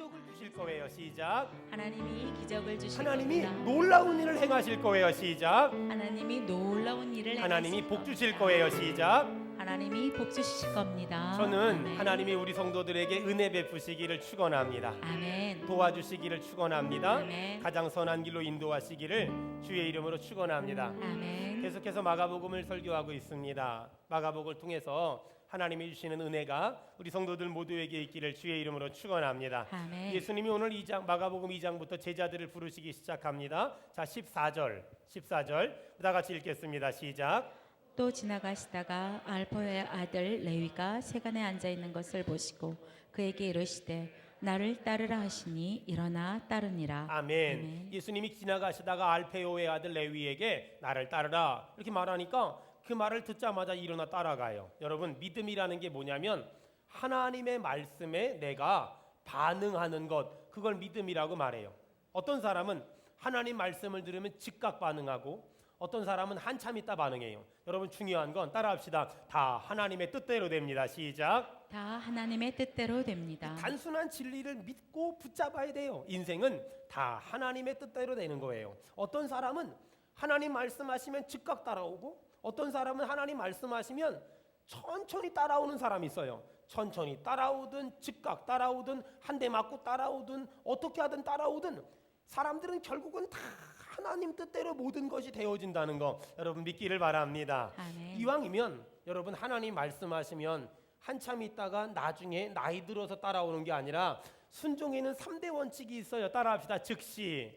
기적을 주실 거예요. 시작. 하나님이 기적을 주실 하나님이 겁니다. 놀라운 일을 행하실 거예요. 시작. 하나님이 놀라운 일을 하나님이 행하실 복 주실 겁니다. 거예요. 시작. 하나님이 복 주실 겁니다. 저는 아멘. 하나님이 우리 성도들에게 은혜 베푸시기를 축원합니다. 아멘. 도와주시기를 축원합니다. 아멘. 가장 선한 길로 인도하시기를 주의 이름으로 축원합니다. 아멘. 계속해서 마가복음을 설교하고 있습니다. 마가복음을 통해서 하나님이 주시는 은혜가 우리 성도들 모두에게 있기를 주의 이름으로 축원합니다. 아멘. 예수님이 오늘 2장 마가복음 2장부터 제자들을 부르시기 시작합니다. 자, 14절 다 같이 읽겠습니다. 시작. 또 지나가시다가 알포의 아들 레위가 세간에 앉아 있는 것을 보시고 그에게 이르시되 나를 따르라 하시니 일어나 따르니라. 아멘. 예수님이 지나가시다가 알페오의 아들 레위에게 나를 따르라 이렇게 말하니까 그 말을 듣자마자 일어나 따라가요. 여러분, 믿음이라는 게 뭐냐면 하나님의 말씀에 내가 반응하는 것, 그걸 믿음이라고 말해요. 어떤 사람은 하나님 말씀을 들으면 즉각 반응하고 어떤 사람은 한참 있다 반응해요. 여러분, 중요한 건 따라합시다. 다 하나님의 뜻대로 됩니다. 시작. 다 하나님의 뜻대로 됩니다. 단순한 진리를 믿고 붙잡아야 돼요. 인생은 다 하나님의 뜻대로 되는 거예요. 어떤 사람은 하나님 말씀하시면 즉각 따라오고 어떤 사람은 하나님 말씀하시면 천천히 따라오는 사람이 있어요. 천천히 따라오든 즉각 따라오든 한 대 맞고 따라오든 어떻게 하든 따라오든 사람들은 결국은 다 하나님 뜻대로 모든 것이 되어진다는 거 여러분 믿기를 바랍니다. 아멘. 이왕이면 여러분 하나님 말씀하시면 한참 있다가 나중에 나이 들어서 따라오는 게 아니라 순종에는 3대 원칙이 있어요. 따라합시다. 즉시,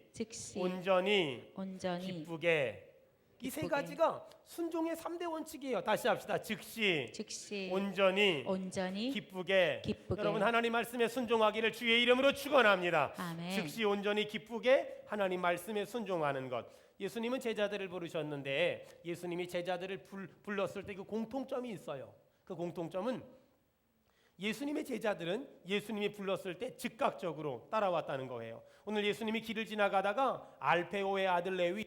온전히, 기쁘게. 이 세 가지가 순종의 3대 원칙이에요. 다시 합시다. 즉시, 온전히, 기쁘게. 여러분, 하나님 말씀에 순종하기를 주의 이름으로 축원합니다. 아멘. 즉시, 온전히, 기쁘게 하나님 말씀에 순종하는 것. 예수님은 제자들을 부르셨는데 예수님이 제자들을 불렀을 때 그 공통점이 있어요. 그 공통점은 예수님의 제자들은 예수님이 불렀을 때 즉각적으로 따라왔다는 거예요. 오늘 예수님이 길을 지나가다가 알페오의 아들 레위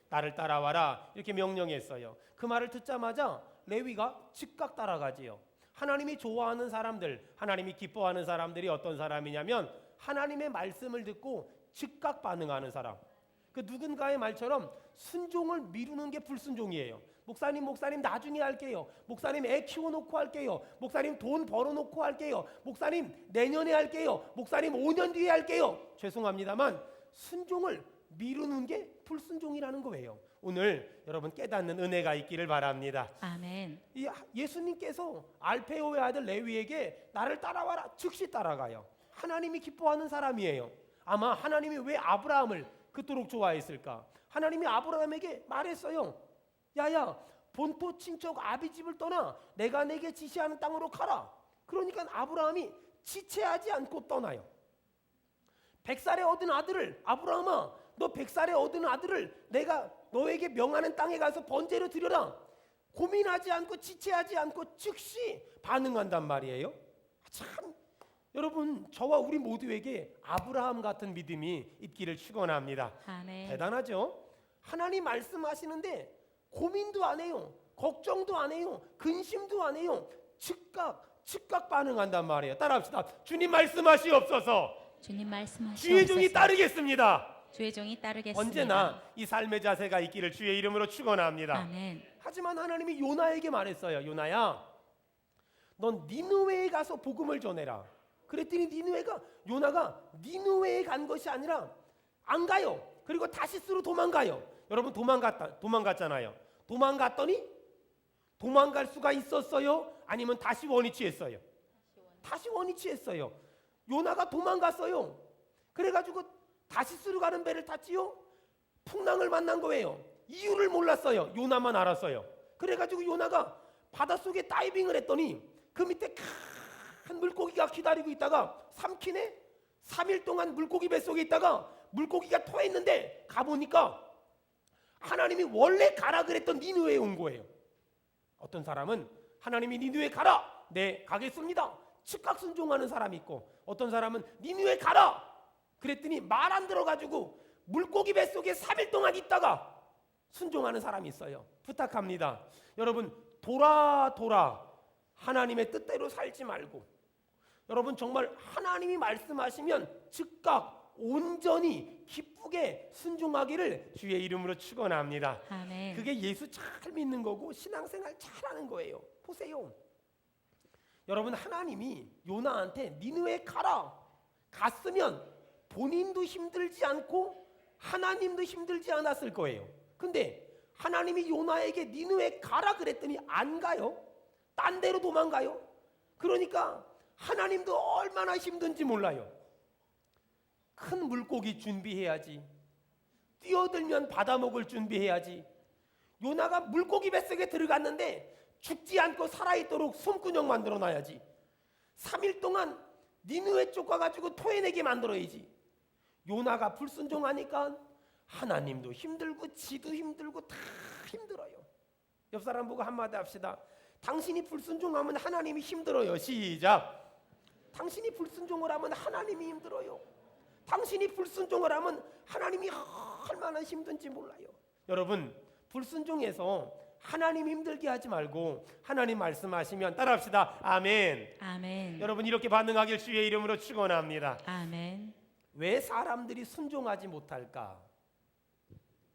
나를 따라와라 이렇게 명령했어요. 그 말을 듣자마자 레위가 즉각 따라가지요. 하나님이 좋아하는 사람들, 하나님이 기뻐하는 사람들이 어떤 사람이냐면 하나님의 말씀을 듣고 즉각 반응하는 사람. 그 누군가의 말처럼 순종을 미루는 게 불순종이에요. 목사님 나중에 할게요. 목사님 애 키워놓고 할게요. 목사님 돈 벌어놓고 할게요. 목사님 내년에 할게요. 목사님 5년 뒤에 할게요. 죄송합니다만 순종을 미루는 게 불순종이라는 거예요. 오늘 여러분 깨닫는 은혜가 있기를 바랍니다. 아멘. 예수님께서 알페오의 아들 레위에게 나를 따라와라 즉시 따라가요. 하나님이 기뻐하는 사람이에요. 아마 하나님이 왜 아브라함을 그토록 좋아했을까? 하나님이 아브라함에게 말했어요. 야야, 본토 친척 아비집을 떠나 내가 내게 지시하는 땅으로 가라. 그러니까 아브라함이 지체하지 않고 떠나요. 100살에 얻은 아들을, 아브라함아, 너 100살에 얻은 아들을 내가 너에게 명하는 땅에 가서 번제로 드려라. 고민하지 않고 지체하지 않고 즉시 반응한단 말이에요. 참 여러분, 저와 우리 모두에게 아브라함 같은 믿음이 있기를 축원합니다. 아멘. 대단하죠? 하나님 말씀하시는데 고민도 안 해요. 걱정도 안 해요. 근심도 안 해요. 즉각 반응한단 말이에요. 따라합시다. 주님 말씀하시옵소서. 주님 말씀하시옵소서. 주의 종이 따르겠습니다. 주의 종이 따르겠습니다. 언제나 이 삶의 자세가 있기를 주의 이름으로 축원합니다. 아멘. 하지만 하나님이 요나에게 말했어요. 요나야, 넌 니느웨에 가서 복음을 전해라. 그랬더니 요나가 니느웨에 간 것이 아니라 안 가요. 그리고 다시스로 도망가요. 여러분, 도망갔잖아요. 도망갔더니 도망갈 수가 있었어요? 아니면 다시 원위치했어요? 다시 원위치했어요. 요나가 도망갔어요. 그래가지고 다시스로 가는 배를 탔지요. 풍랑을 만난 거예요. 이유를 몰랐어요. 요나만 알았어요. 그래가지고 요나가 바닷속에 다이빙을 했더니 그 밑에 큰 물고기가 기다리고 있다가 삼키네? 3일 동안 물고기 뱃속에 있다가 물고기가 토했는데 가보니까 하나님이 원래 가라 그랬던 니느웨에 온 거예요. 어떤 사람은 하나님이 니느웨 가라, 네 가겠습니다, 즉각 순종하는 사람이 있고, 어떤 사람은 니느웨 가라 그랬더니 말 안 들어가지고 물고기 뱃속에 3일 동안 있다가 순종하는 사람이 있어요. 부탁합니다. 여러분, 돌아 하나님의 뜻대로 살지 말고 여러분 정말 하나님이 말씀하시면 즉각 온전히 기쁘게 순종하기를 주의 이름으로 축원합니다. 아멘. 그게 예수 잘 믿는 거고 신앙생활 잘하는 거예요. 보세요. 여러분 하나님이 요나한테 니느웨 가라 갔으면 본인도 힘들지 않고 하나님도 힘들지 않았을 거예요. 근데 하나님이 요나에게 니느웨 가라 그랬더니 안 가요. 딴 데로 도망가요. 그러니까 하나님도 얼마나 힘든지 몰라요. 큰 물고기 준비해야지. 뛰어들면 받아먹을 준비해야지. 요나가 물고기 뱃속에 들어갔는데 죽지 않고 살아있도록 손구녕 만들어놔야지. 3일 동안 니느웨 쫓아가지고 토해내게 만들어야지. 요나가 불순종하니까 하나님도 힘들고 지도 힘들고 다 힘들어요. 옆 사람 보고 한마디 합시다. 당신이 불순종하면 하나님이 힘들어요. 시작. 당신이 불순종을 하면 하나님이 힘들어요. 당신이 불순종을 하면 하나님이 얼마나 힘든지 몰라요. 여러분 불순종해서 하나님 힘들게 하지 말고 하나님 말씀하시면 따라합시다. 아멘. 아멘. 여러분 이렇게 반응하길 주의 이름으로 축원합니다. 아멘. 왜 사람들이 순종하지 못할까?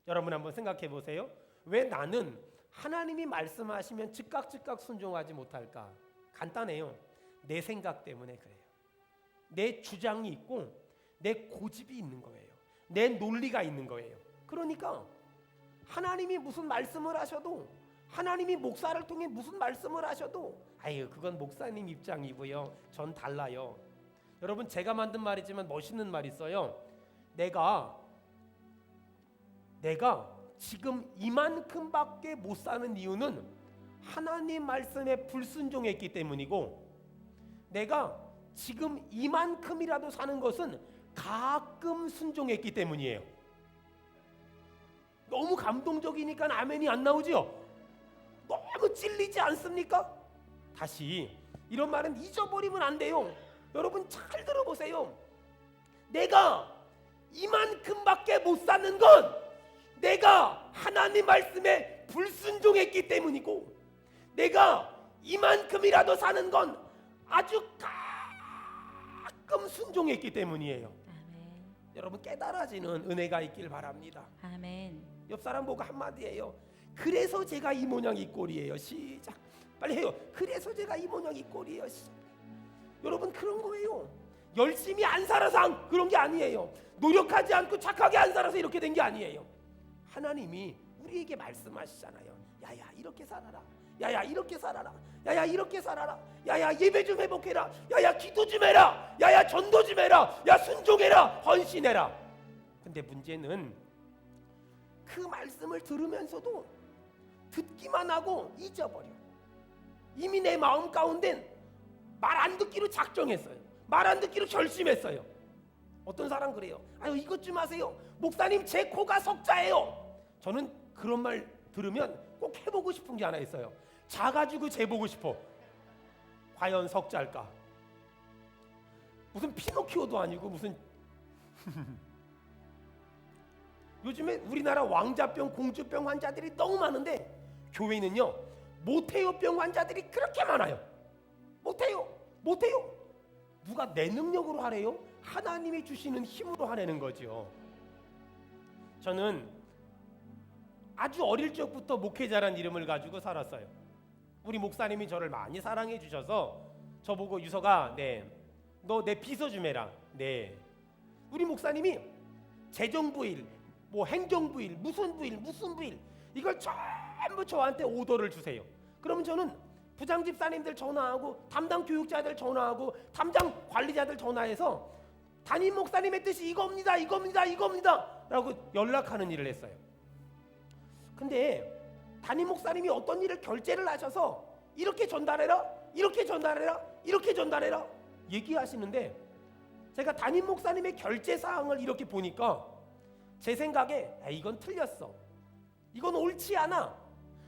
여러분 한번 생각해 보세요. 왜 나는 하나님이 말씀하시면 즉각 순종하지 못할까? 간단해요. 내 생각 때문에 그래요. 내 주장이 있고 내 고집이 있는 거예요. 내 논리가 있는 거예요. 그러니까 하나님이 무슨 말씀을 하셔도 하나님이 목사를 통해 무슨 말씀을 하셔도 아유 그건 목사님 입장이고요. 전 달라요. 여러분 제가 만든 말이지만 멋있는 말이 있어요. 내가 지금 이만큼밖에 못 사는 이유는 하나님 말씀에 불순종했기 때문이고 내가 지금 이만큼이라도 사는 것은 가끔 순종했기 때문이에요. 너무 감동적이니까 아멘이 안 나오죠? 너무 찔리지 않습니까? 다시 이런 말은 잊어버리면 안 돼요. 여러분 잘 들어보세요. 내가 이만큼밖에 못 사는 건 내가 하나님 말씀에 불순종했기 때문이고 내가 이만큼이라도 사는 건 아주 가끔 순종했기 때문이에요. 아멘. 여러분 깨달아지는 은혜가 있길 바랍니다. 아멘. 옆 사람 보고 한마디 해요. 그래서 제가 이 모양 이 꼴이에요. 시작. 빨리 해요. 그래서 제가 이 모양 이 꼴이에요. 시작. 여러분 그런 거예요. 열심히 안 살아서 그런 게 아니에요. 노력하지 않고 착하게 안 살아서 이렇게 된 게 아니에요. 하나님이 우리에게 말씀하시잖아요. 야야 이렇게 살아라. 야야 이렇게 살아라. 야야 이렇게 살아라. 야야 예배 좀 회복해라. 야야 기도 좀 해라. 야야 전도 좀 해라. 야 순종해라. 헌신해라. 근데 문제는 그 말씀을 들으면서도 듣기만 하고 잊어버려. 이미 내 마음 가운데는 말 안 듣기로 작정했어요. 말 안 듣기로 결심했어요. 어떤 사람 그래요. 아유 이것 좀 하세요. 목사님 제 코가 석자예요. 저는 그런 말 들으면 꼭 해보고 싶은 게 하나 있어요. 자가지고 재보고 싶어. 과연 석자일까? 무슨 피노키오도 아니고 무슨 요즘에 우리나라 왕자병, 공주병 환자들이 너무 많은데 교회는요 모태요병 환자들이 그렇게 많아요. 못해요. 누가 내 능력으로 하래요? 하나님이 주시는 힘으로 하라는 거죠. 저는 아주 어릴 적부터 목회자란 이름을 가지고 살았어요. 우리 목사님이 저를 많이 사랑해 주셔서 저보고 유서가 너 내 비서 좀 해라. 네. 우리 목사님이 재정부 일, 뭐 행정부 일, 무슨 부일 이걸 전부 저한테 오더를 주세요. 그러면 저는 부장 집사님들 전화하고 담당 교육자들 전화하고 담당 관리자들 전화해서 담임 목사님의 뜻이 이겁니다 라고 연락하는 일을 했어요. 근데 담임 목사님이 어떤 일을 결제를 하셔서 이렇게 전달해라 얘기하시는데 제가 담임 목사님의 결제 사항을 이렇게 보니까 제 생각에 이건 틀렸어. 이건 옳지 않아.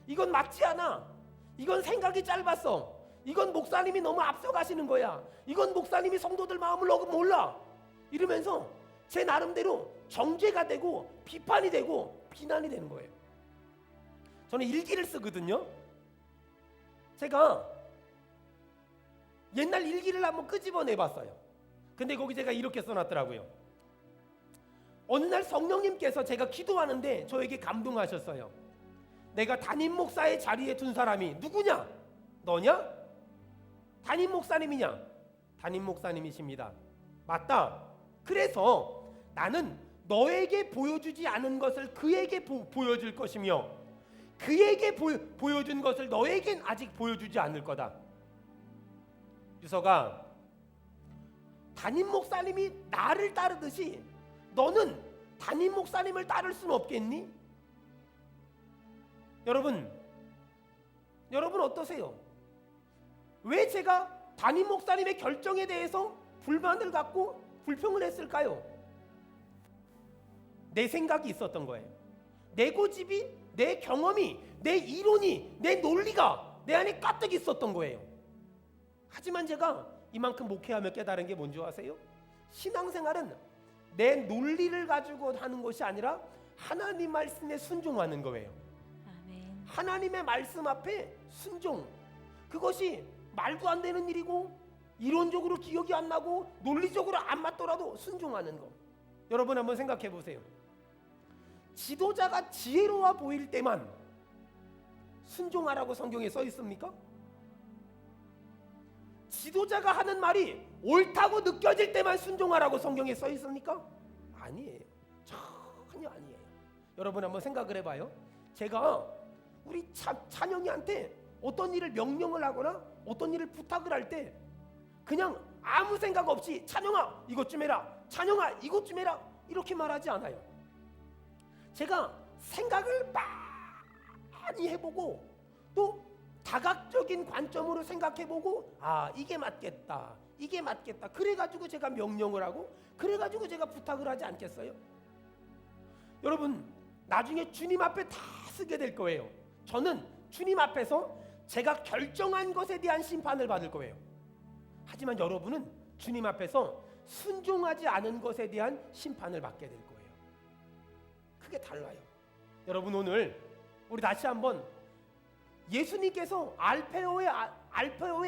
이건 맞지 않아. 이건 생각이 짧았어. 이건 목사님이 너무 앞서가시는 거야. 이건 목사님이 성도들 마음을 너무 몰라. 이러면서 제 나름대로 정죄가 되고 비판이 되고 비난이 되는 거예요. 저는 일기를 쓰거든요. 제가 옛날 일기를 한번 끄집어내봤어요. 근데 거기 제가 이렇게 써놨더라고요. 어느 날 성령님께서 제가 기도하는데 저에게 감동하셨어요. 내가 담임 목사의 자리에 둔 사람이 누구냐? 너냐? 담임 목사님이냐? 담임 목사님이십니다. 맞다. 그래서 나는 너에게 보여주지 않은 것을 그에게 보여줄 것이며 그에게 보여준 것을 너에겐 아직 보여주지 않을 거다. 유서가, 담임 목사님이 나를 따르듯이 너는 담임 목사님을 따를 수는 없겠니? 여러분 어떠세요? 왜 제가 담임 목사님의 결정에 대해서 불만을 갖고 불평을 했을까요? 내 생각이 있었던 거예요. 내 고집이, 내 경험이, 내 이론이, 내 논리가 내 안에 가득 있었던 거예요. 하지만 제가 이만큼 목회하며 깨달은 게 뭔지 아세요? 신앙생활은 내 논리를 가지고 하는 것이 아니라 하나님 말씀에 순종하는 거예요. 아멘. 하나님의 말씀 앞에 순종. 그것이 말도 안 되는 일이고 이론적으로 기억이 안 나고 논리적으로 안 맞더라도 순종하는 거. 여러분 한번 생각해 보세요. 지도자가 지혜로워 보일 때만 순종하라고 성경에 써 있습니까? 지도자가 하는 말이 옳다고 느껴질 때만 순종하라고 성경에 써 있습니까? 아니에요. 전혀 아니에요. 여러분 한번 생각을 해봐요. 제가 우리 찬영이한테 어떤 일을 명령을 하거나 어떤 일을 부탁을 할 때 그냥 아무 생각 없이 찬영아 이것 좀 해라, 찬영아 이것 좀 해라 이렇게 말하지 않아요. 제가 생각을 많이 해보고 또 다각적인 관점으로 생각해보고 이게 맞겠다, 이게 맞겠다, 그래가지고 제가 명령을 하고 그래가지고 제가 부탁을 하지 않겠어요? 여러분 나중에 주님 앞에 다 쓰게 될 거예요. 저는 주님 앞에서 제가 결정한 것에 대한 심판을 받을 거예요. 하지만 여러분은 주님 앞에서 순종하지 않은 것에 대한 심판을 받게 될 거예요. 그게 달라요. 여러분 오늘 우리 다시 한번 예수님께서 알페오의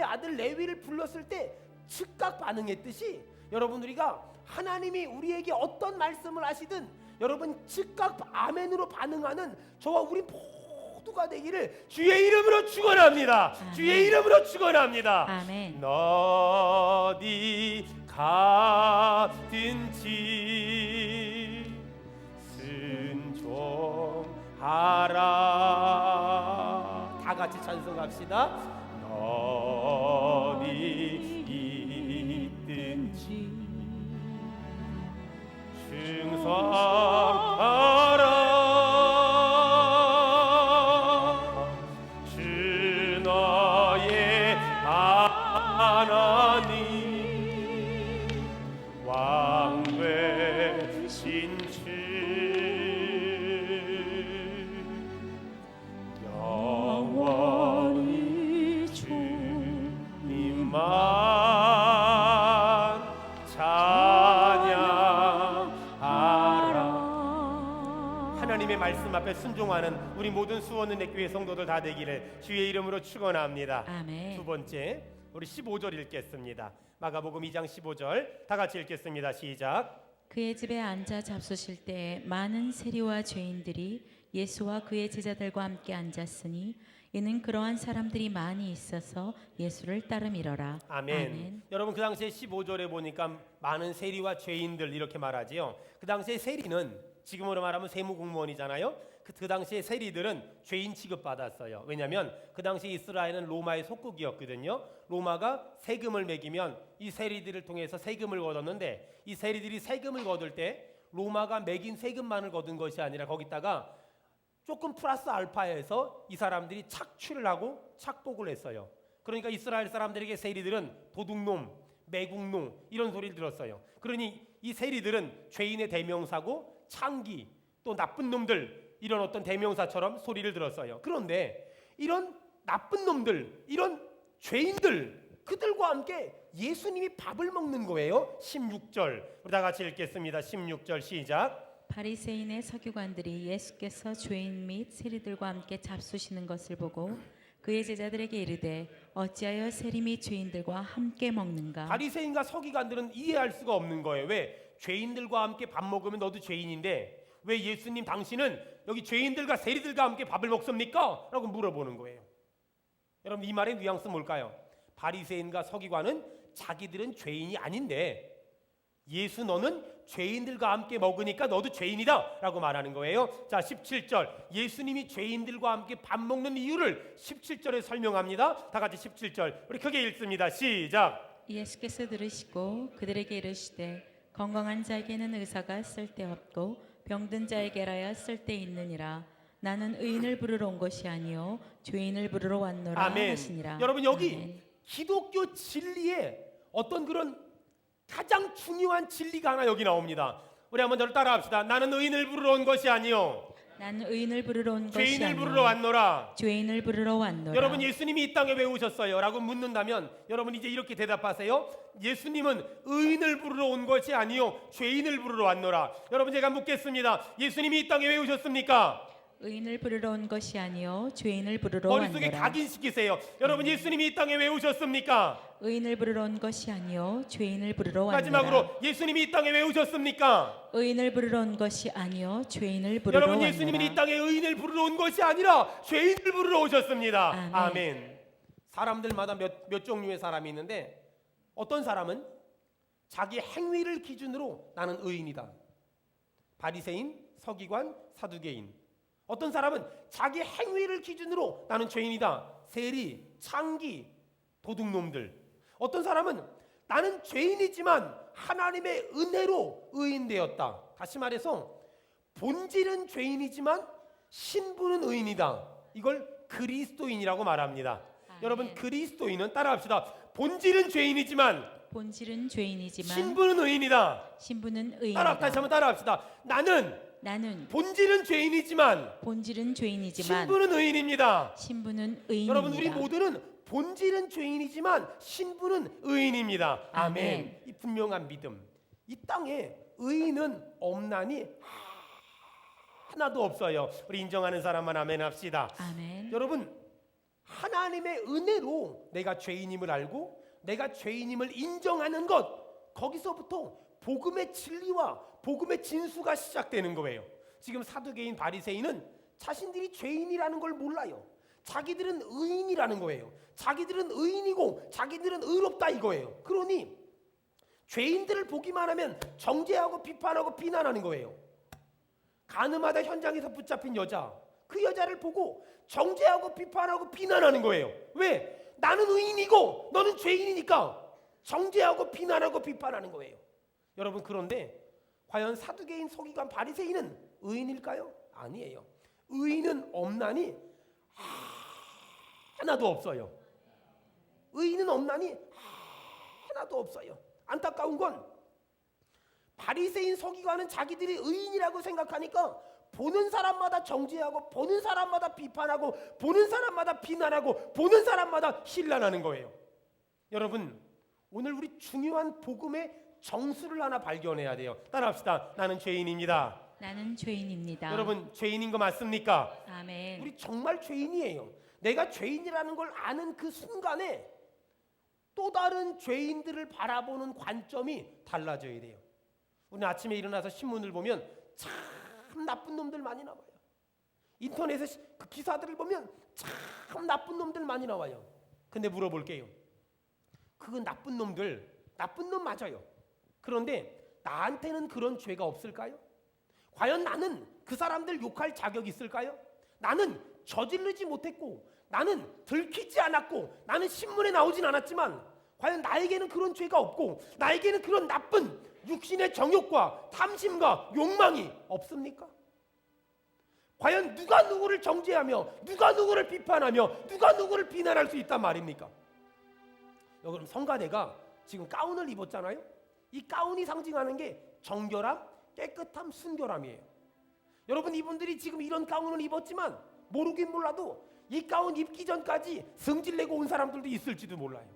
아들 레위를 불렀을 때 즉각 반응했듯이 여러분 우리가 하나님이 우리에게 어떤 말씀을 하시든 여러분 즉각 아멘으로 반응하는 저와 우리 모두가 되기를 주의 이름으로 축원합니다. 주의 이름으로 축원합니다. 아멘. 어디 가든지 순종하라. 다 같이 찬송합시다. 어디 있든지 충성하라. 주 너의 하나님 왕 되신 주 영원히 주님만 찬양하라. 하나님의 말씀 앞에 순종하는 우리 모든 수원은혜 교회 성도들 다 되기를 주의 이름으로 축원합니다. 아멘. 두 번째 우리 15절 읽겠습니다. 마가복음 2장 15절 다 같이 읽겠습니다. 시작. 그의 집에 앉아 잡수실 때 많은 세리와 죄인들이 예수와 그의 제자들과 함께 앉았으니 이는 그러한 사람들이 많이 있어서 예수를 따름이러라. 아멘. 여러분 그 당시에 15절에 보니까 많은 세리와 죄인들 이렇게 말하지요. 그 당시에 세리는 지금으로 말하면 세무공무원이잖아요. 그 당시에 세리들은 죄인 취급받았어요. 왜냐하면 그 당시 이스라엘은 로마의 속국이었거든요. 로마가 세금을 매기면 이 세리들을 통해서 세금을 거뒀는데 이 세리들이 세금을 거둘 때 로마가 매긴 세금만을 거둔 것이 아니라 거기다가 조금 플러스 알파해서 이 사람들이 착취를 하고 착복을 했어요. 그러니까 이스라엘 사람들에게 세리들은 도둑놈, 매국노 이런 소리를 들었어요. 그러니 이 세리들은 죄인의 대명사고 창기 또 나쁜 놈들 이런 어떤 대명사처럼 소리를 들었어요. 그런데 이런 나쁜 놈들, 이런 죄인들 그들과 함께 예수님이 밥을 먹는 거예요. 16절 우리 다 같이 읽겠습니다. 16절 시작. 바리새인의 서기관들이 예수께서 죄인 및 세리들과 함께 잡수시는 것을 보고 그의 제자들에게 이르되 어찌하여 세림이 죄인들과 함께 먹는가? 바리새인과 서기관들은 이해할 수가 없는 거예요. 왜? 죄인들과 함께 밥 먹으면 너도 죄인인데 왜 예수님 당신은 여기 죄인들과 세리들과 함께 밥을 먹습니까? 라고 물어보는 거예요. 여러분 이 말의 뉘앙스 뭘까요? 바리새인과 서기관은 자기들은 죄인이 아닌데 예수 너는 죄인들과 함께 먹으니까 너도 죄인이다 라고 말하는 거예요. 자 17절 예수님이 죄인들과 함께 밥 먹는 이유를 17절에 설명합니다. 다 같이 17절 우리 크게 읽습니다. 시작. 예수께서 들으시고 그들에게 이르시되 건강한 자에게는 의사가 쓸데없고 병든 자에게라야 쓸데있느니라. 나는 의인을 부르러 온 것이 아니요 죄인을 부르러 왔노라 아멘. 하시니라. 여러분 여기 아멘. 기독교 진리에 어떤 그런 가장 중요한 진리가 하나 여기 나옵니다. 우리 한번 저를 따라합시다. 나는 의인을 부르러 온 것이 아니요 나는 의인을 부르러 온 것이 죄인을 아니요 부르러 왔노라. 죄인을 부르러 왔노라. 여러분 예수님이 이 땅에 왜 오셨어요? 라고 묻는다면 여러분 이제 이렇게 대답하세요. 예수님은 의인을 부르러 온 것이 아니요 죄인을 부르러 왔노라. 여러분 제가 묻겠습니다. 예수님이 이 땅에 왜 오셨습니까? 의인을 부르러 온 것이 아니요 죄인을 부르러 머릿속에 왔노라. 각인시키세요. 여러분 예수님이 이 땅에 왜 오셨습니까? 의인을 부르러 온 것이 아니요 죄인을 부르러 왔노라. 마지막으로 예수님이 이 땅에 왜 오셨습니까? 의인을 부르러 온 것이 아니요 죄인을 부르러 여러분 왔노라. 예수님은 이 땅에 의인을 부르러 온 것이 아니라 죄인을 부르러 오셨습니다. 아멘. 아멘. 사람들마다 몇 종류의 사람이 있는데 어떤 사람은 자기 행위를 기준으로 나는 의인이다. 바리새인, 서기관, 사두개인. 어떤 사람은 자기 행위를 기준으로 나는 죄인이다. 세리, 창기, 도둑놈들. 어떤 사람은 나는 죄인이지만 하나님의 은혜로 의인되었다. 다시 말해서 본질은 죄인이지만 신분은 의인이다. 이걸 그리스도인이라고 말합니다. 아멘. 여러분 그리스도인은 따라합시다. 본질은 죄인이지만 본질은 죄인이지만 신분은 의인이다. 신분은 의인이다. 다시 한번 따라합시다. 나는 본질은 죄인이지만 본질은 죄인이지만 신분은 의인입니다. 신분은 의인입니다. 여러분 우리 모두는 본질은 죄인이지만 신분은 의인입니다. 아멘. 아멘. 이 분명한 믿음. 이 땅에 의인은 없나니 하나도 없어요. 우리 인정하는 사람만 아멘 합시다. 아멘. 여러분 하나님의 은혜로 내가 죄인임을 알고 내가 죄인임을 인정하는 것 거기서부터 복음의 진리와 복음의 진수가 시작되는 거예요. 지금 사두개인 바리새인은 자신들이 죄인이라는 걸 몰라요. 자기들은 의인이라는 거예요. 자기들은 의인이고 자기들은 의롭다 이거예요. 그러니 죄인들을 보기만 하면 정죄하고 비판하고 비난하는 거예요. 가늠하다 현장에서 붙잡힌 여자, 그 여자를 보고 정죄하고 비판하고 비난하는 거예요. 왜? 나는 의인이고 너는 죄인이니까 정죄하고 비난하고 비판하는 거예요. 여러분 그런데 과연 사두개인, 서기관, 바리새인은 의인일까요? 아니에요. 의인은 없나니 하나도 없어요. 의인은 없나니 하나도 없어요. 안타까운 건 바리새인, 서기관은 자기들이 의인이라고 생각하니까 보는 사람마다 정죄하고 보는 사람마다 비판하고 보는 사람마다 비난하고 보는 사람마다 신란하는 거예요. 여러분 오늘 우리 중요한 복음의 정수를 하나 발견해야 돼요. 따라합시다. 나는 죄인입니다. 나는 죄인입니다. 여러분 죄인인 거 맞습니까? 아멘. 우리 정말 죄인이에요. 내가 죄인이라는 걸 아는 그 순간에 또 다른 죄인들을 바라보는 관점이 달라져야 돼요. 오늘 아침에 일어나서 신문을 보면 참 나쁜 놈들 많이 나와요. 인터넷에 그 기사들을 보면 참 나쁜 놈들 많이 나와요. 근데 물어볼게요. 그 나쁜 놈들 나쁜 놈 맞아요. 그런데 나한테는 그런 죄가 없을까요? 과연 나는 그 사람들 욕할 자격이 있을까요? 나는 저지르지 못했고 나는 들키지 않았고 나는 신문에 나오진 않았지만 과연 나에게는 그런 죄가 없고 나에게는 그런 나쁜 육신의 정욕과 탐심과 욕망이 없습니까? 과연 누가 누구를 정죄하며 누가 누구를 비판하며 누가 누구를 비난할 수 있단 말입니까? 여러분 성가대가 지금 가운을 입었잖아요. 이 가운이 상징하는 게 정결함, 깨끗함, 순결함이에요. 여러분 이분들이 지금 이런 가운을 입었지만 모르긴 몰라도 이 가운 입기 전까지 성질내고 온 사람들도 있을지도 몰라요.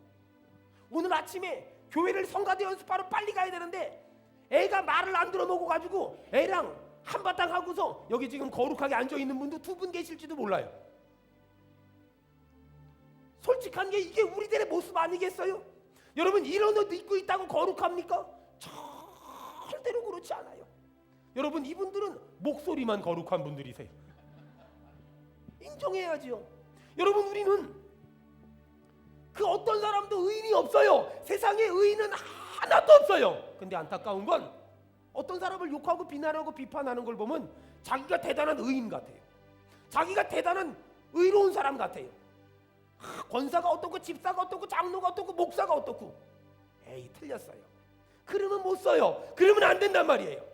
오늘 아침에 교회를 성가대 연습하러 빨리 가야 되는데 애가 말을 안 들어놓고 가지고 애랑 한바탕 하고서 여기 지금 거룩하게 앉아있는 분도 2분 계실지도 몰라요. 솔직한 게 이게 우리들의 모습 아니겠어요? 여러분, 이런 옷 입고 있다고 거룩합니까? 절대로 그렇지 않아요. 여러분, 이분들은 목소리만 거룩한 분들이세요. 인정해야지요. 여러분, 우리는 그 어떤 사람도 의인이 없어요. 세상에 의인은 하나도 없어요. 근데 안타까운 건 어떤 사람을 욕하고 비난하고 비판하는 걸 보면 자기가 대단한 의인 같아요. 자기가 대단한 의로운 사람 같아요. 권사가 어떻고 집사가 어떻고 장로가 어떻고 목사가 어떻고. 에이, 틀렸어요. 그러면 못 써요. 그러면 안 된단 말이에요.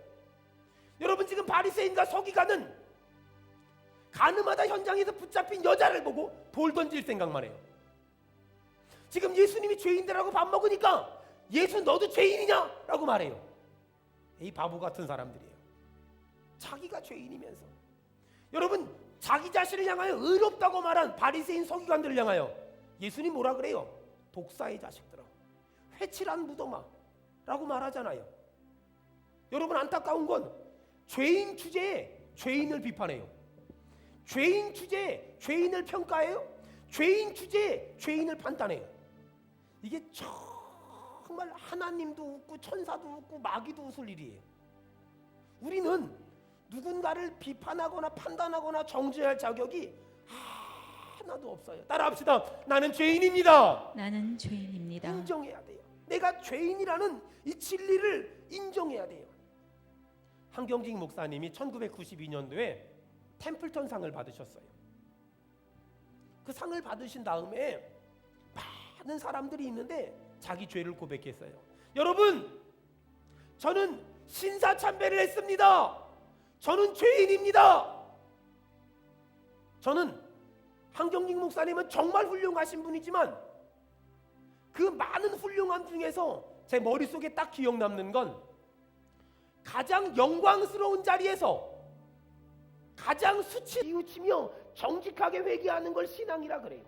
여러분, 지금 바리새인과 서기관은 가늠하다 현장에서 붙잡힌 여자를 보고 돌 던질 생각만 해요. 지금 예수님이 죄인들하고 밥 먹으니까 예수 너도 죄인이냐? 라고 말해요. 이 바보 같은 사람들이에요. 자기가 죄인이면서. 여러분, 자기 자신을 향하여 의롭다고 말한 바리새인 서기관들을 향하여 예수님 뭐라 그래요? 독사의 자식들아, 회칠한 무덤아 라고 말하잖아요. 여러분, 안타까운 건 죄인 주제에 죄인을 비판해요. 죄인 주제에 죄인을 평가해요. 죄인 주제에 죄인을 판단해요. 이게 정말 하나님도 웃고 천사도 웃고 마귀도 웃을 일이에요. 우리는 누군가를 비판하거나 판단하거나 정죄할 자격이 하나도 없어요. 따라합시다. 나는 죄인입니다. 나는 죄인입니다. 인정해야 돼요. 내가 죄인이라는 이 진리를 인정해야 돼요. 한경직 목사님이 1992년도에 템플턴 상을 받으셨어요. 그 상을 받으신 다음에 많은 사람들이 있는데 자기 죄를 고백했어요. 여러분, 저는 신사참배를 했습니다. 저는 죄인입니다. 저는 한경직 목사님은 정말 훌륭하신 분이지만 그 많은 훌륭함 중에서 제 머릿속에 딱 기억 남는 건 가장 영광스러운 자리에서 가장 수치 이웃이며 정직하게 회개하는 걸 신앙이라 그래요.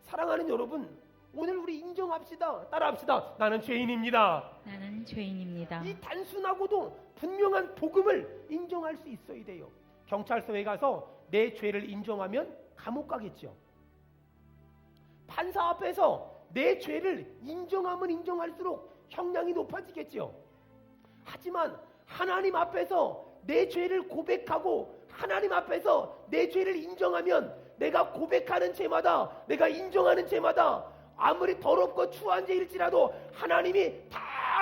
사랑하는 여러분, 오늘 우리 인정합시다. 따라합시다. 나는 죄인입니다. 나는 죄인입니다. 이 단순하고도 분명한 복음을 인정할 수 있어야 돼요. 경찰서에 가서 내 죄를 인정하면 감옥 가겠죠. 판사 앞에서 내 죄를 인정하면 인정할수록 형량이 높아지겠죠. 하지만 하나님 앞에서 내 죄를 고백하고 하나님 앞에서 내 죄를 인정하면 내가 고백하는 죄마다, 내가 인정하는 죄마다 아무리 더럽고 추한 죄일지라도 하나님이 다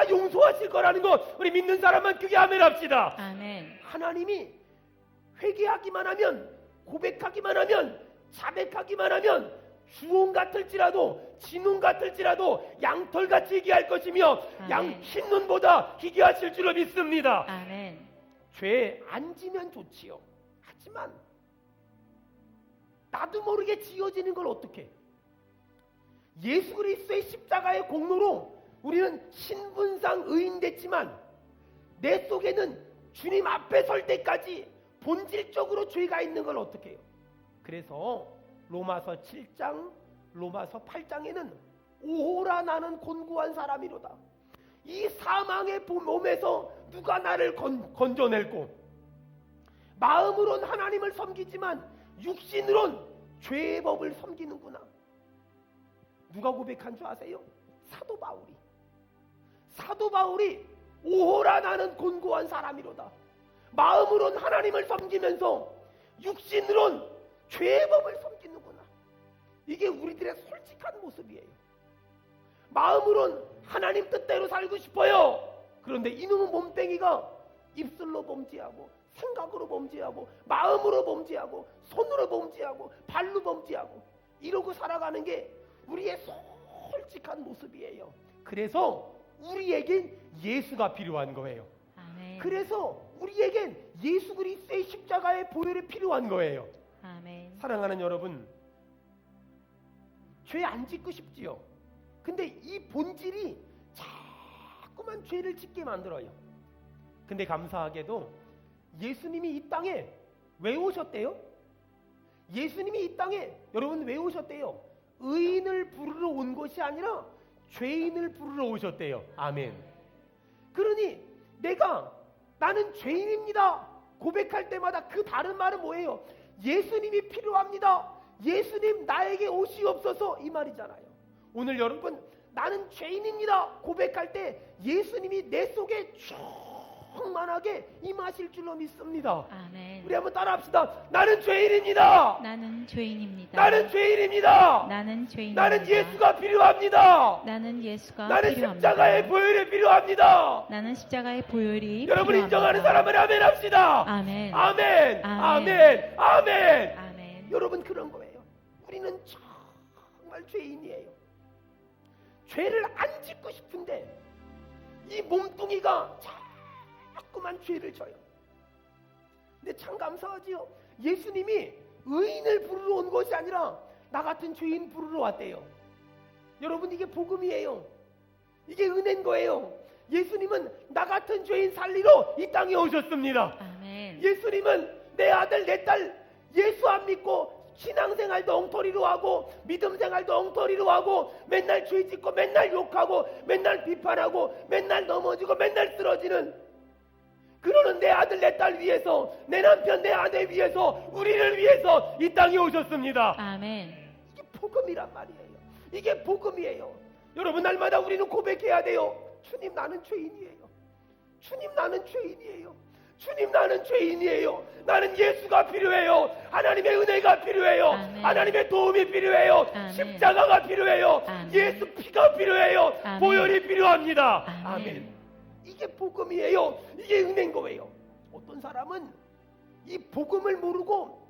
용서하실 거라는 것, 우리 믿는 사람만 크게 아멘 합시다. 아멘. 하나님이 회개하기만 하면, 고백하기만 하면, 자백하기만 하면 주홍 같을지라도 진홍 같을지라도 양털같이 희게 할 것이며 양 흰눈보다 희게 하실 줄로 믿습니다. 아멘. 죄 안 지면 좋지요. 하지만 나도 모르게 지어지는 걸 어떻게? 예수 그리스도의 십자가의 공로로 우리는 신분상 의인 됐지만 내 속에는 주님 앞에 설 때까지 본질적으로 죄가 있는 걸 어떻게 해요? 그래서 로마서 7장, 로마서 8장에는 오호라 나는 곤고한 사람이로다. 이 사망의 몸에서 누가 나를 건져낼고, 마음으론 하나님을 섬기지만 육신으론 죄의 법을 섬기는구나. 누가 고백한 줄 아세요? 사도 바울이. 사도 바울이 오호라 나는 곤고한 사람이로다. 마음으론 하나님을 섬기면서 육신으론 죄의 법을 섬기는구나. 이게 우리들의 솔직한 모습이에요. 마음으론 하나님 뜻대로 살고 싶어요. 그런데 이놈의 몸뚱이가 입술로 범죄하고 생각으로 범죄하고 마음으로 범죄하고 손으로 범죄하고 발로 범죄하고 이러고 살아가는 게 우리의 솔직한 모습이에요. 그래서 우리에겐 예수가 필요한 거예요. 아멘. 그래서 우리에겐 예수 그리스도의 십자가의 보혈이 필요한 거예요. 아멘. 사랑하는 여러분, 죄 안 짓고 싶지요. 근데 이 본질이 자꾸만 죄를 짓게 만들어요. 근데 감사하게도 예수님이 이 땅에 왜 오셨대요? 예수님이 이 땅에 여러분 왜 오셨대요? 의인을 부르러 온 것이 아니라 죄인을 부르러 오셨대요. 아멘. 그러니 나는 죄인입니다 고백할 때마다 그 다른 말은 뭐예요? 예수님이 필요합니다. 예수님 나에게 오시옵소서 이 말이잖아요. 오늘 여러분 나는 죄인입니다 고백할 때 예수님이 내 속에 충만하게 임하실 줄로 믿습니다. 아멘. 우리 한번 따라합시다. 나는 죄인입니다. 나는 죄인입니다. 나는 죄인입니다. 나는 죄인입니다. 나는 예수가 필요합니다. 나는 예수가 나는 필요합니다. 십자가의 보혈이 필요합니다. 나는 십자가의 보혈이 여러분 필요합니다. 인정하는 사람은 아멘 합시다. 아멘. 아멘. 아멘. 아멘. 아멘. 아멘. 여러분 그런 거예요. 우리는 정말 죄인이에요. 죄를 안 짓고 싶은데 이 몸뚱이가 자꾸만 죄를 져요. 근데 참 감사하지요. 예수님이 의인을 부르러 온 것이 아니라 나 같은 죄인 부르러 왔대요. 여러분 이게 복음이에요. 이게 은혜인 거예요. 예수님은 나 같은 죄인 살리러 이 땅에 오셨습니다. 아멘. 예수님은 내 아들 내 딸 예수 안 믿고 신앙생활도 엉터리로 하고 믿음생활도 엉터리로 하고 맨날 죄짓고 맨날 욕하고 맨날 비판하고 맨날 넘어지고 맨날 쓰러지는 그러는 내 아들 내 딸 위해서 내 남편 내 아내 위해서 우리를 위해서 이 땅에 오셨습니다. 아멘. 이게 복음이란 말이에요. 이게 복음이에요. 여러분 날마다 우리는 고백해야 돼요. 주님 나는 죄인이에요. 주님 나는 죄인이에요. 주님 나는 죄인이에요. 나는 예수가 필요해요. 하나님의 은혜가 필요해요. 아멘. 하나님의 도움이 필요해요. 아멘. 십자가가 필요해요. 아멘. 예수 피가 필요해요. 아멘. 보혈이 필요합니다. 아멘. 아멘. 이게 복음이에요. 이게 은혜인 거예요. 어떤 사람은 이 복음을 모르고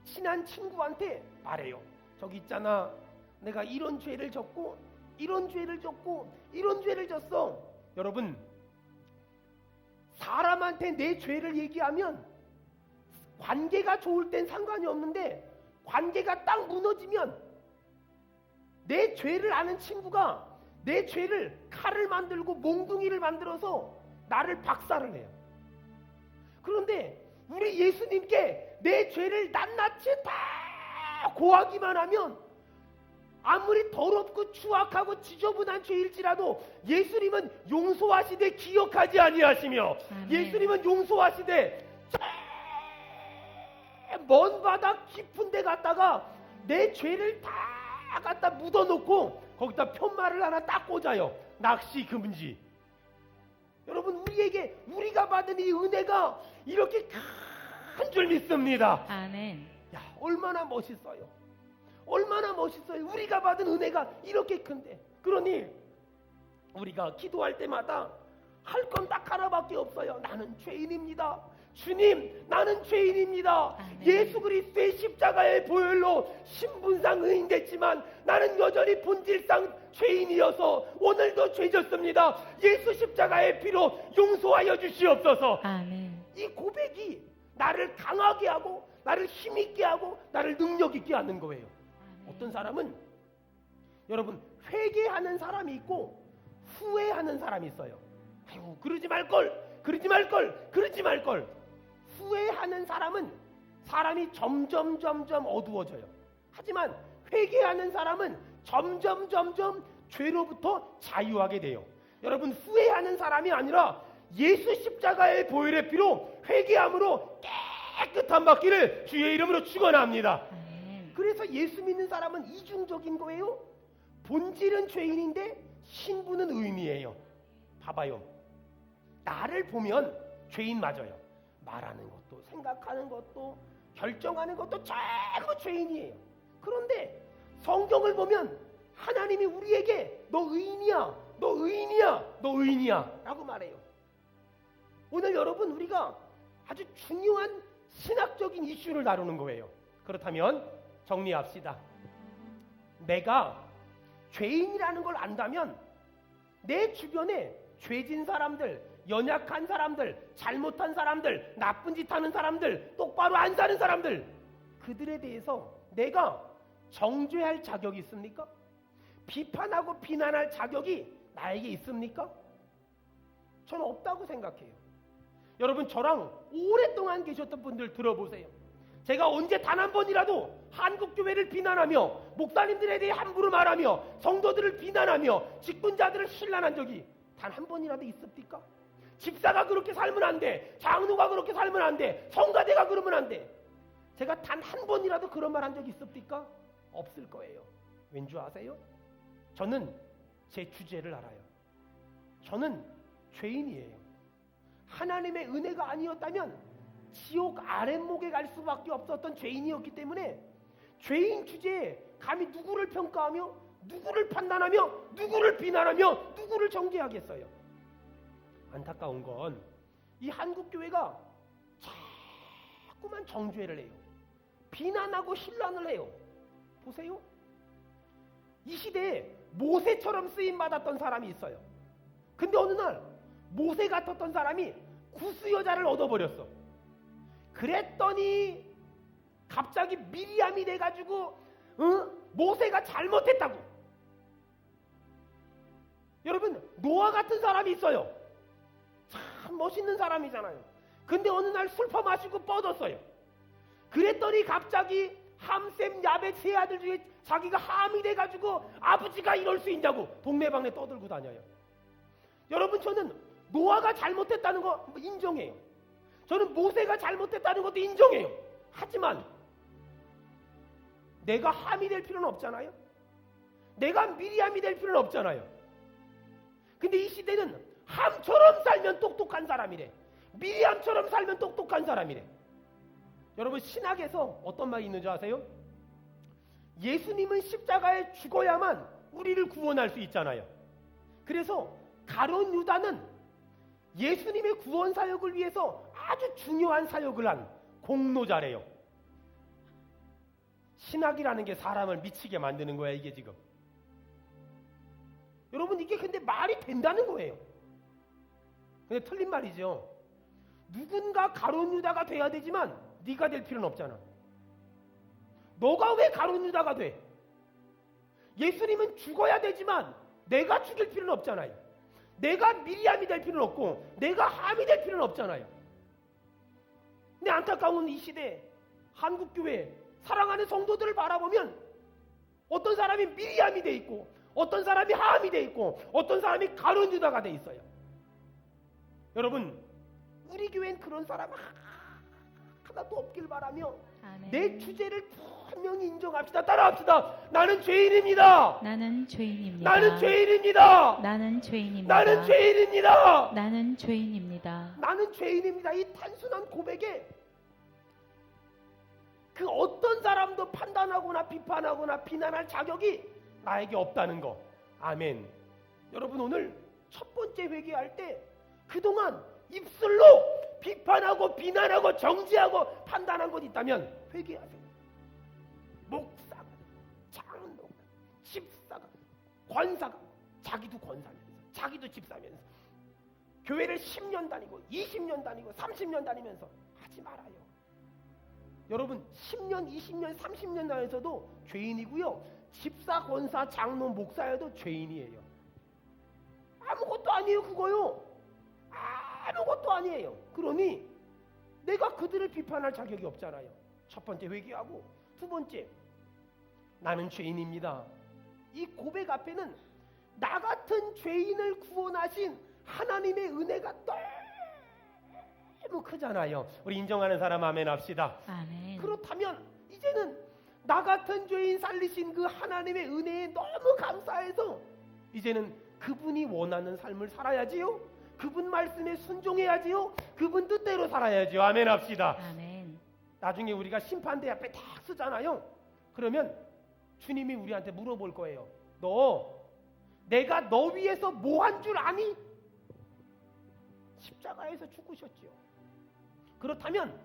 친한 친구한테 말해요. 저기 있잖아. 내가 이런 죄를 졌고 이런 죄를 졌고 이런 죄를 졌어. 여러분 사람한테 내 죄를 얘기하면 관계가 좋을 땐 상관이 없는데 관계가 딱 무너지면 내 죄를 아는 친구가 내 죄를 칼을 만들고 몽둥이를 만들어서 나를 박살을 내요. 그런데 우리 예수님께 내 죄를 낱낱이 다 고하기만 하면 아무리 더럽고 추악하고 지저분한 죄일지라도 예수님은 용서하시되 기억하지 아니하시며 아멘. 예수님은 용서하시되 먼 바다 깊은 데 갔다가 내 죄를 다 갖다 묻어놓고 거기다 편말을 하나 딱 꽂아요. 낚시 금지. 여러분 우리에게 우리가 받은 이 은혜가 이렇게 큰 줄 믿습니다. 아멘. 야 얼마나 멋있어요. 얼마나 멋있어요. 우리가 받은 은혜가 이렇게 큰데. 그러니 우리가 기도할 때마다 할 건 딱 하나밖에 없어요. 나는 죄인입니다. 주님 나는 죄인입니다. 아멘. 예수 그리스도의 십자가의 보혈로 신분상 의인 됐지만 나는 여전히 본질상 죄인이어서 오늘도 죄졌습니다. 예수 십자가의 피로 용서하여 주시옵소서. 아멘. 이 고백이 나를 강하게 하고 나를 힘있게 하고 나를 능력 있게 하는 거예요. 어떤 사람은 여러분 회개하는 사람이 있고 후회하는 사람이 있어요. 아이고 그러지 말걸 그러지 말걸 그러지 말걸. 후회하는 사람은 사람이 점점 어두워져요. 하지만 회개하는 사람은 점점 죄로부터 자유하게 돼요. 여러분 후회하는 사람이 아니라 예수 십자가의 보혈의 피로 회개함으로 깨끗한 받기를 주의 이름으로 축원합니다. 그래서 예수 믿는 사람은 이중적인 거예요. 본질은 죄인인데 신분은 의인이에요. 봐봐요. 나를 보면 죄인 맞아요. 말하는 것도 생각하는 것도 결정하는 것도 전부 죄인이에요. 그런데 성경을 보면 하나님이 우리에게 너 의인이야 너 의인이야 너 의인이야 라고 말해요. 오늘 여러분 우리가 아주 중요한 신학적인 이슈를 다루는 거예요. 그렇다면 정리합시다. 내가 죄인이라는 걸 안다면 내 주변에 죄진 사람들, 연약한 사람들, 잘못한 사람들, 나쁜 짓 하는 사람들, 똑바로 안 사는 사람들 그들에 대해서 내가 정죄할 자격이 있습니까? 비판하고 비난할 자격이 나에게 있습니까? 저는 없다고 생각해요. 여러분 저랑 오랫동안 계셨던 분들 들어보세요. 제가 언제 단 한 번이라도 한국교회를 비난하며 목사님들에 대해 함부로 말하며 성도들을 비난하며 직분자들을 신란한 적이 단 한 번이라도 있습니까? 집사가 그렇게 살면 안 돼. 장로가 그렇게 살면 안 돼. 성가대가 그러면 안 돼. 제가 단 한 번이라도 그런 말 한 적 있습니까? 없을 거예요. 왠지 아세요? 저는 제 주제를 알아요. 저는 죄인이에요. 하나님의 은혜가 아니었다면 지옥 아랫목에 갈 수밖에 없었던 죄인이었기 때문에 죄인 주제에 감히 누구를 평가하며 누구를 판단하며 누구를 비난하며 누구를 정죄하겠어요. 안타까운 건 이 한국교회가 자꾸만 정죄를 해요. 비난하고 신란을 해요. 보세요. 이 시대에 모세처럼 쓰임받았던 사람이 있어요. 근데 어느 날 모세 같았던 사람이 구스 여자를 얻어버렸어. 그랬더니 갑자기 미리암이 돼가지고 모세가 잘못했다고. 여러분, 노아 같은 사람이 있어요. 참 멋있는 사람이잖아요. 근데 어느 날 술 퍼마시고 뻗었어요. 그랬더니 갑자기 함셈 야벳 세 아들 중에 자기가 함이 돼가지고 아버지가 이럴 수 있냐고 동네방네 떠들고 다녀요. 여러분, 저는 노아가 잘못했다는 거 인정해요. 저는 모세가 잘못했다는 것도 인정해요. 하지만 내가 함이 될 필요는 없잖아요. 내가 미리암이 될 필요는 없잖아요. 근데 이 시대는 함처럼 살면 똑똑한 사람이래. 미리암처럼 살면 똑똑한 사람이래. 여러분, 신학에서 어떤 말이 있는지 아세요? 예수님은 십자가에 죽어야만 우리를 구원할 수 있잖아요. 그래서 가룟 유다는 예수님의 구원 사역을 위해서 아주 중요한 사역을 한 공로자래요. 신학이라는 게 사람을 미치게 만드는 거야, 이게 지금. 여러분, 이게 근데 말이 된다는 거예요. 근데 틀린 말이죠. 누군가 가룟 유다가 돼야 되지만 네가 될 필요는 없잖아. 너가 왜 가룟 유다가 돼? 예수님은 죽어야 되지만 내가 죽일 필요는 없잖아요. 내가 미리암이 될 필요는 없고 내가 함이 될 필요는 없잖아요. 근데 안타까운 이 시대 한국교회 사랑하는 성도들을 바라보면 어떤 사람이 미리암이 돼 있고 어떤 사람이 함이 돼 있고 어떤 사람이 가룟 유다가 돼 있어요. 여러분, 우리 교회는 그런 사람 하나도 없길 바라며 아멘. 내 주제를 분명히 인정합시다. 따라합시다. 나는 죄인입니다. 나는 죄인입니다. 나는 죄인입니다. 나는 죄인입니다. 나는 죄인입니다. 나는 죄인입니다. 나는 죄인입니다. 이 단순한 고백에 그 어떤 사람도 판단하거나 비판하거나 비난할 자격이 나에게 없다는 거. 아멘. 여러분, 오늘 첫 번째 회개할 때 그동안 입술로 비판하고 비난하고 정죄하고 판단한 것 있다면 회개하세요. 목사가, 장로가, 집사가, 권사가, 자기도 권사면서 자기도 집사면서 교회를 10년 다니고 20년 다니고 30년 다니면서 하지 말아요. 여러분, 10년, 20년, 30년 다녀서도 죄인이고요. 집사, 권사, 장로, 목사여도 죄인이에요. 아무것도 아니에요, 그거요. 아무것도 아니에요. 그러니 내가 그들을 비판할 자격이 없잖아요. 첫 번째 회개하고, 두 번째, 나는 죄인입니다. 이 고백 앞에는 나 같은 죄인을 구원하신 하나님의 은혜가 너무 크잖아요. 우리 인정하는 사람 아멘 합시다. 아멘. 그렇다면 이제는 나 같은 죄인 살리신 그 하나님의 은혜에 너무 감사해서 이제는 그분이 원하는 삶을 살아야지요. 그분 말씀에 순종해야지요. 그분 뜻대로 살아야지요. 아멘 합시다. 아멘. 나중에 우리가 심판대 앞에 딱 쓰잖아요. 그러면 주님이 우리한테 물어볼 거예요. 내가 너 위해서 뭐 한 줄 아니? 십자가에서 죽으셨지요. 그렇다면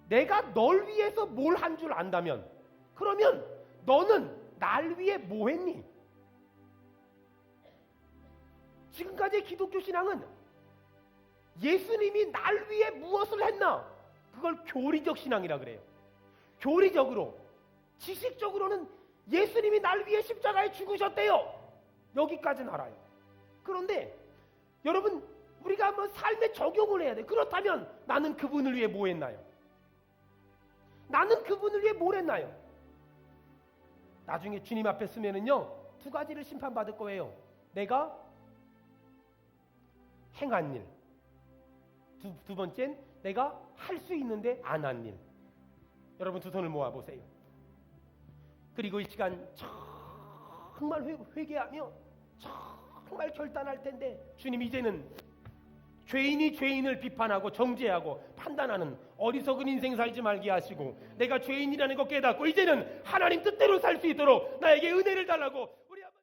내가 널 위해서 뭘 한 줄 안다면 그러면 너는 날 위해 뭐 했니? 지금까지의 기독교 신앙은 예수님이 날 위해 무엇을 했나? 그걸 교리적 신앙이라 그래요. 교리적으로, 지식적으로는 예수님이 날 위해 십자가에 죽으셨대요. 여기까지는 알아요. 그런데 여러분, 우리가 한번 삶에 적용을 해야 돼. 그렇다면 나는 그분을 위해 뭐 했나요? 나는 그분을 위해 뭘 했나요? 나중에 주님 앞에 쓰면은요, 두 가지를 심판받을 거예요. 내가 행한 일, 두 번째는 내가 할 수 있는데 안 한 일. 여러분 두 손을 모아 보세요. 그리고 이 시간 정말 회개하며 정말 결단할 텐데, 주님 이제는 죄인이 죄인을 비판하고 정죄하고 판단하는 어리석은 인생 살지 말게 하시고, 내가 죄인이라는 것 깨닫고 이제는 하나님 뜻대로 살 수 있도록 나에게 은혜를 달라고